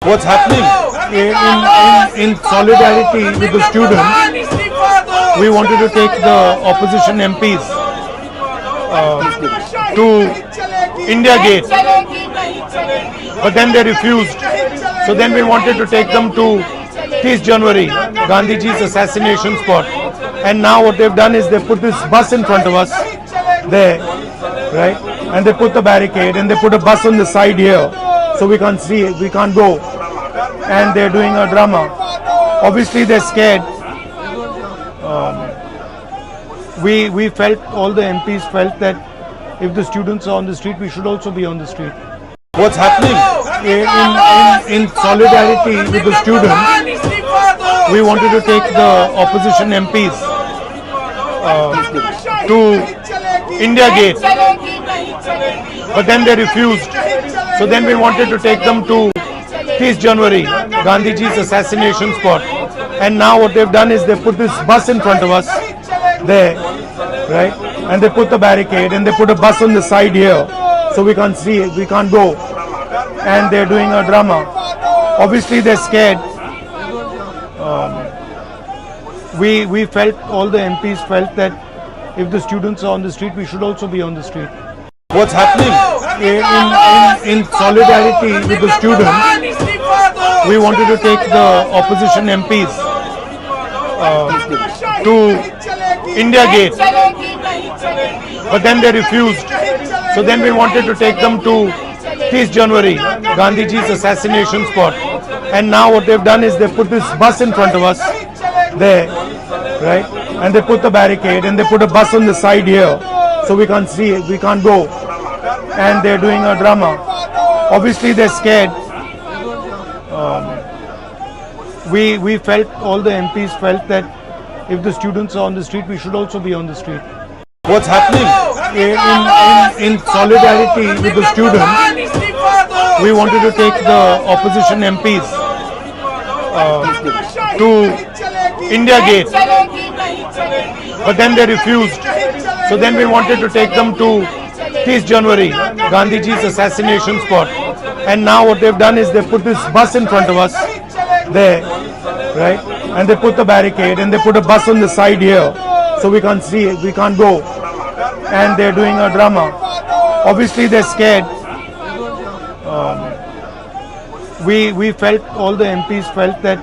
What's happening in solidarity with the students, we wanted to take the opposition MPs to India Gate, but then they refused. So then we wanted to take them to 30th January, Gandhiji's assassination spot. And now what they've done is they put this bus in front of us there, right? And they put the barricade and they put a bus on the side here, so we can't see it, we can't go. And they're doing a drama. Obviously they're scared. We felt, all the MPs felt that if the students are on the street, we should also be on the street. What's happening in solidarity with the students, we wanted to take the opposition MPs to India Gate, but then they refused. So then we wanted to take them to 30th January, Gandhiji's assassination spot. And now what they've done is they put this bus in front of us there, right? And they put the barricade and they put a bus on the side here, so we can't see it, we can't go. And they're doing a drama. Obviously they're scared. We felt, all the MPs felt that if the students are on the street, we should also be on the street. What's happening in solidarity with the students, we wanted to take the opposition MPs to India Gate, but then they refused. So then we wanted to take them to 30th January, Gandhiji's assassination spot. And now what they've done is they put this bus in front of us there, right? And they put the barricade and they put a bus on the side here, so we can't see it, we can't go. And they're doing a drama. Obviously they're scared. We felt, all the MPs felt that if the students are on the street, we should also be on the street. What's happening in solidarity with the students, we wanted to take the opposition MPs to India Gate, but then they refused. So then we wanted to take them to 30th January, Gandhiji's assassination spot. And now what they've done is they put this bus in front of us there, right? And they put the barricade and they put a bus on the side here, so we can't see it, we can't go. And they're doing a drama. Obviously they're scared. We felt, all the MPs felt that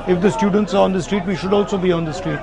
if the students are on the street, we should also be on the street.